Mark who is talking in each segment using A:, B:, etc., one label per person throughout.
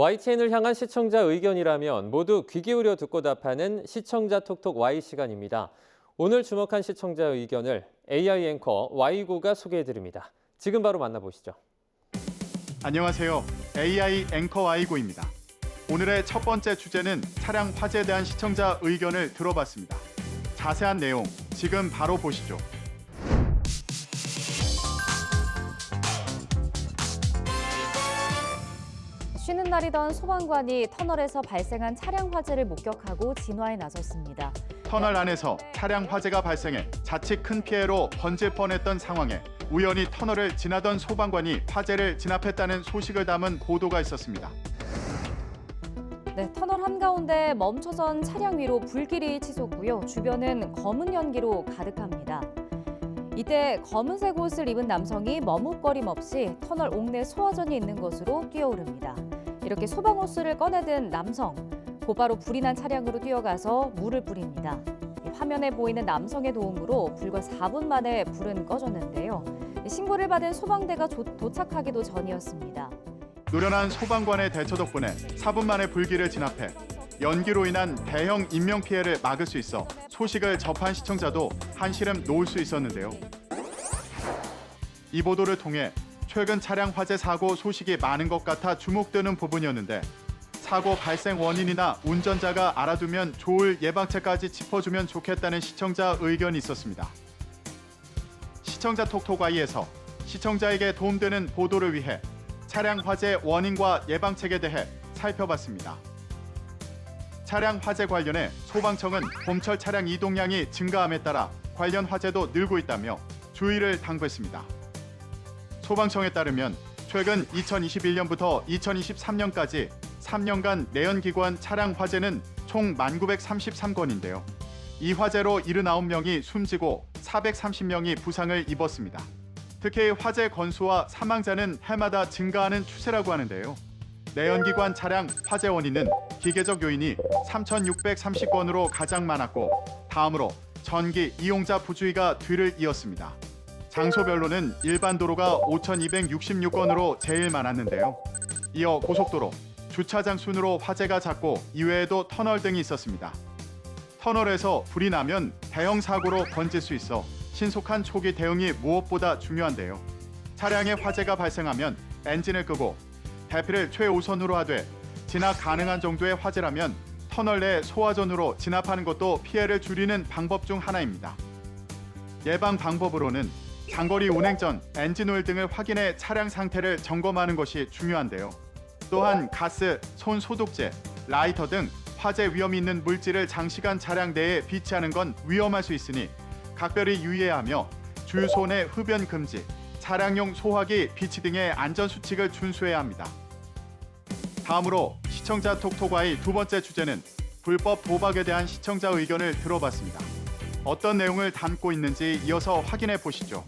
A: YTN을 향한 시청자 의견이라면 모두 귀 기울여 듣고 답하는 시청자 톡톡 Y 시간입니다. 오늘 주목한 시청자 의견을 AI 앵커 Y구가 소개해드립니다. 지금 바로 만나보시죠.
B: 안녕하세요. AI 앵커 Y구입니다. 오늘의 첫 번째 주제는 차량 화재에 대한 시청자 의견을 들어봤습니다. 자세한 내용 지금 바로 보시죠.
C: 쉬는 날이던 소방관이 터널에서 발생한 차량 화재를 목격하고 진화에 나섰습니다.
B: 터널 안에서 차량 화재가 발생해 자칫 큰 피해로 번질 뻔했던 상황에 우연히 터널을 지나던 소방관이 화재를 진압했다는 소식을 담은 보도가 있었습니다.
C: 네, 터널 한가운데 멈춰선 차량 위로 불길이 치솟고요. 주변은 검은 연기로 가득합니다. 이때 검은색 옷을 입은 남성이 머뭇거림 없이 터널 옥내 소화전이 있는 곳으로 뛰어오릅니다. 이렇게 소방호스를 꺼내든 남성, 곧바로 불이 난 차량으로 뛰어가서 물을 뿌립니다. 화면에 보이는 남성의 도움으로 불과 4분 만에 불은 꺼졌는데요. 신고를 받은 소방대가 도착하기도 전이었습니다.
B: 노련한 소방관의 대처 덕분에 4분 만에 불길을 진압해 연기로 인한 대형 인명피해를 막을 수 있어 소식을 접한 시청자도 한시름 놓을 수 있었는데요. 이 보도를 통해 최근 차량 화재 사고 소식이 많은 것 같아 주목되는 부분이었는데 사고 발생 원인이나 운전자가 알아두면 좋을 예방책까지 짚어주면 좋겠다는 시청자 의견이 있었습니다. 시청자 톡톡Y에서 시청자에게 도움되는 보도를 위해 차량 화재 원인과 예방책에 대해 살펴봤습니다. 차량 화재 관련해 소방청은 봄철 차량 이동량이 증가함에 따라 관련 화재도 늘고 있다며 주의를 당부했습니다. 소방청에 따르면 최근 2021년부터 2023년까지 3년간 내연기관 차량 화재는 총 1933건인데요. 이 화재로 79명이 숨지고 430명이 부상을 입었습니다. 특히 화재 건수와 사망자는 해마다 증가하는 추세라고 하는데요. 내연기관 차량 화재 원인은 기계적 요인이 3,630건으로 가장 많았고 다음으로 전기 이용자 부주의가 뒤를 이었습니다. 장소별로는 일반 도로가 5,266건으로 제일 많았는데요. 이어 고속도로, 주차장 순으로 화재가 잦고 이외에도 터널 등이 있었습니다. 터널에서 불이 나면 대형 사고로 번질 수 있어 신속한 초기 대응이 무엇보다 중요한데요. 차량에 화재가 발생하면 엔진을 끄고 대피를 최우선으로 하되 진압 가능한 정도의 화재라면 터널 내 소화전으로 진압하는 것도 피해를 줄이는 방법 중 하나입니다. 예방 방법으로는 장거리 운행 전 엔진 오일 등을 확인해 차량 상태를 점검하는 것이 중요한데요. 또한 가스, 손 소독제, 라이터 등 화재 위험이 있는 물질을 장시간 차량 내에 비치하는 건 위험할 수 있으니 각별히 유의해야 하며 주유소 내 흡연 금지, 차량용 소화기 비치 등의 안전수칙을 준수해야 합니다. 다음으로 시청자 톡톡와의 두 번째 주제는 불법 도박에 대한 시청자 의견을 들어봤습니다. 어떤 내용을 담고 있는지 이어서 확인해 보시죠.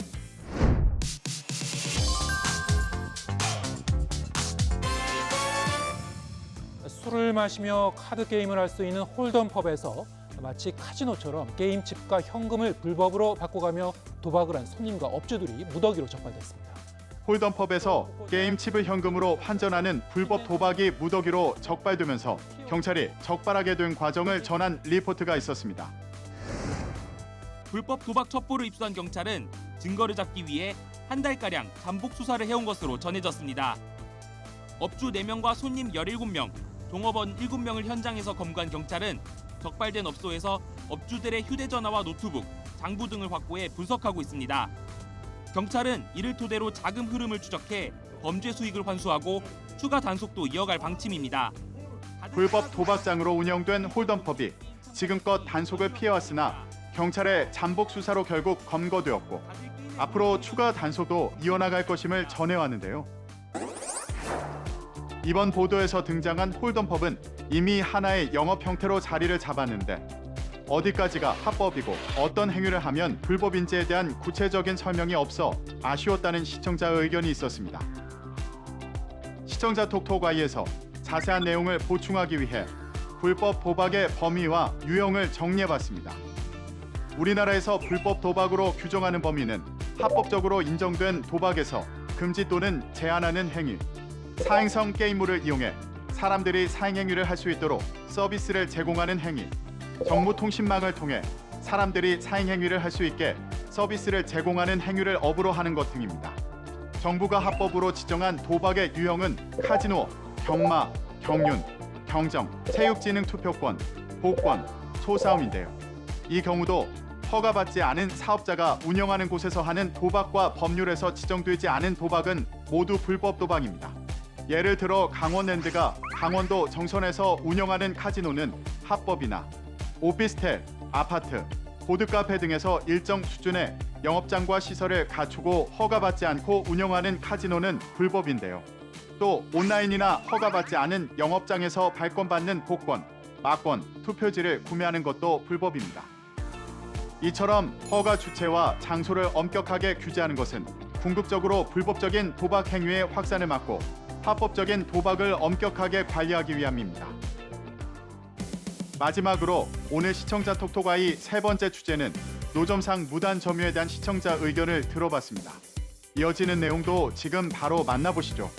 D: 술을 마시며 카드 게임을 할 수 있는 홀덤펍에서 마치 카지노처럼 게임칩과 현금을 불법으로 바꿔가며 도박을 한 손님과 업주들이 무더기로 적발됐습니다.
B: 홀덤펍에서 게임칩을 현금으로 환전하는 불법 도박이 무더기로 적발되면서 경찰이 적발하게 된 과정을 전한 리포트가 있었습니다.
E: 불법 도박 첩보를 입수한 경찰은 증거를 잡기 위해 한 달가량 잠복 수사를 해온 것으로 전해졌습니다. 업주 4명과 손님 17명, 종업원 7명을 현장에서 검거한 경찰은 적발된 업소에서 업주들의 휴대전화와 노트북, 장부 등을 확보해 분석하고 있습니다. 경찰은 이를 토대로 자금 흐름을 추적해 범죄 수익을 환수하고 추가 단속도 이어갈 방침입니다.
B: 불법 도박장으로 운영된 홀덤펍이 지금껏 단속을 피해왔으나 경찰의 잠복 수사로 결국 검거되었고 앞으로 추가 단속도 이어나갈 것임을 전해왔는데요. 이번 보도에서 등장한 홀덤펍은 이미 하나의 영업 형태로 자리를 잡았는데 어디까지가 합법이고 어떤 행위를 하면 불법인지에 대한 구체적인 설명이 없어 아쉬웠다는 시청자 의견이 있었습니다. 시청자 톡톡Y에서 자세한 내용을 보충하기 위해 불법 도박의 범위와 유형을 정리해봤습니다. 우리나라에서 불법 도박으로 규정하는 범위는 합법적으로 인정된 도박에서 금지 또는 제한하는 행위, 사행성 게임물을 이용해 사람들이 사행행위를 할 수 있도록 서비스를 제공하는 행위, 정보통신망을 통해 사람들이 사행행위를 할 수 있게 서비스를 제공하는 행위를 업으로 하는 것 등입니다. 정부가 합법으로 지정한 도박의 유형은 카지노, 경마, 경륜, 경정, 체육진흥 투표권, 복권, 소싸움인데요. 이 경우도 허가받지 않은 사업자가 운영하는 곳에서 하는 도박과 법률에서 지정되지 않은 도박은 모두 불법 도박입니다. 예를 들어 강원랜드가 강원도 정선에서 운영하는 카지노는 합법이나 오피스텔, 아파트, 보드카페 등에서 일정 수준의 영업장과 시설을 갖추고 허가받지 않고 운영하는 카지노는 불법인데요. 또 온라인이나 허가받지 않은 영업장에서 발권받는 복권, 막권, 투표지를 구매하는 것도 불법입니다. 이처럼 허가 주체와 장소를 엄격하게 규제하는 것은 궁극적으로 불법적인 도박 행위의 확산을 막고 합법적인 도박을 엄격하게 관리하기 위함입니다. 마지막으로 오늘 시청자 톡톡아이 세 번째 주제는 노점상 무단 점유에 대한 시청자 의견을 들어봤습니다. 이어지는 내용도 지금 바로 만나보시죠.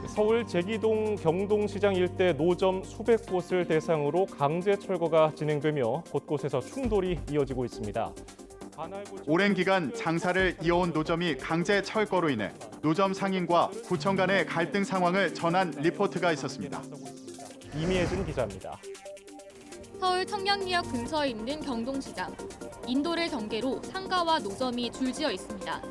F: 서울 제기동 경동시장 일대 노점 수백 곳을 대상으로 강제 철거가 진행되며 곳곳에서 충돌이 이어지고 있습니다.
B: 오랜 기간 장사를 이어온 노점이 강제 철거로 인해 노점 상인과 구청 간의 갈등 상황을 전한 리포트가 있었습니다.
F: 이미혜진 기자입니다.
G: 서울 청량리역 근처에 있는 경동시장. 인도를 경계로 상가와 노점이 줄지어 있습니다.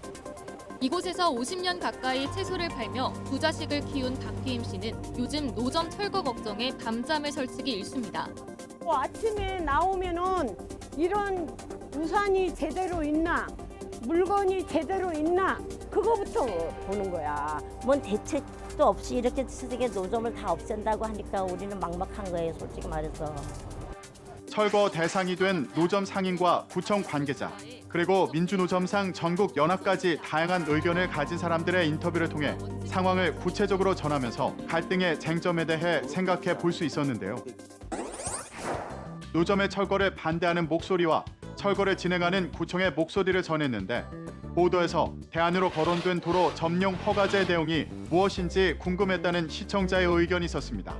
G: 이곳에서 50년 가까이 채소를 팔며 두 자식을 키운 박희임 씨는 요즘 노점 철거 걱정에 밤잠을 설치기 일쑤입니다.
H: 아침에 나오면은 이런 우산이 제대로 있나, 물건이 제대로 있나, 그거부터 보는 거야.
I: 뭔 대책도 없이 이렇게 세계 노점을 다 없앤다고 하니까 우리는 막막한 거예요, 솔직히 말해서.
B: 철거 대상이 된 노점 상인과 구청 관계자, 그리고 민주노점상 전국 연합까지 다양한 의견을 가진 사람들의 인터뷰를 통해 상황을 구체적으로 전하면서 갈등의 쟁점에 대해 생각해 볼 수 있었는데요. 노점의 철거를 반대하는 목소리와 철거를 진행하는 구청의 목소리를 전했는데 보도에서 대안으로 거론된 도로 점용 허가제 내용이 무엇인지 궁금했다는 시청자의 의견이 있었습니다.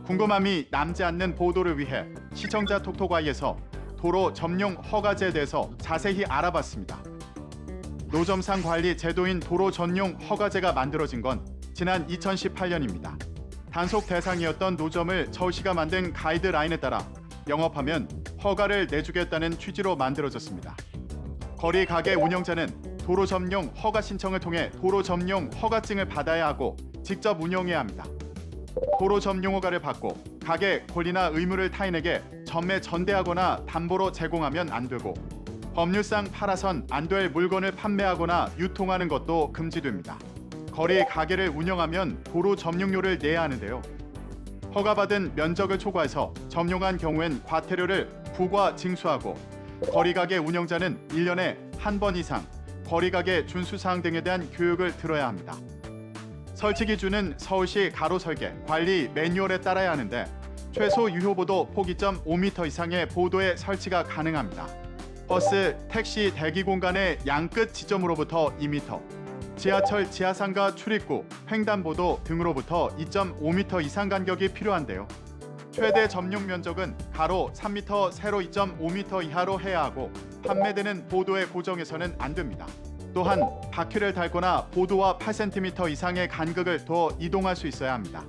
B: 궁금함이 남지 않는 보도를 위해 시청자 톡톡아이에서 도로 점용 허가제에 대해서 자세히 알아봤습니다. 노점상 관리 제도인 도로 전용 허가제가 만들어진 건 지난 2018년입니다. 단속 대상이었던 노점을 서울시가 만든 가이드라인에 따라 영업하면 허가를 내주겠다는 취지로 만들어졌습니다. 거리 가게 운영자는 도로 점용 허가 신청을 통해 도로 점용 허가증을 받아야 하고 직접 운영해야 합니다. 도로 점용 허가를 받고 가게 권리나 의무를 타인에게 전매 전대하거나 담보로 제공하면 안 되고 법률상 팔아선 안 될 물건을 판매하거나 유통하는 것도 금지됩니다. 거리 가게를 운영하면 도로 점용료를 내야 하는데요. 허가받은 면적을 초과해서 점용한 경우엔 과태료를 부과 징수하고 거리 가게 운영자는 1년에 한 번 이상 거리 가게 준수 사항 등에 대한 교육을 들어야 합니다. 설치 기준은 서울시 가로설계 관리 매뉴얼에 따라야 하는데 최소 유효보도 폭이점 5m 이상의 보도에 설치가 가능합니다. 버스, 택시 대기 공간의 양끝 지점으로부터 2m, 지하철 지하상가 출입구, 횡단보도 등으로부터 2.5m 이상 간격이 필요한데요. 최대 점용 면적은 가로 3m, 세로 2.5m 이하로 해야 하고 판매되는 보도의 고정에서는 안 됩니다. 또한 바퀴를 달거나 보도와 8cm 이상의 간격을 더 이동할 수 있어야 합니다.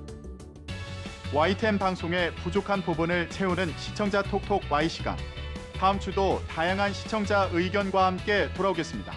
B: YTN 방송의 부족한 부분을 채우는 시청자 톡톡 Y 시간. 다음 주도 다양한 시청자 의견과 함께 돌아오겠습니다.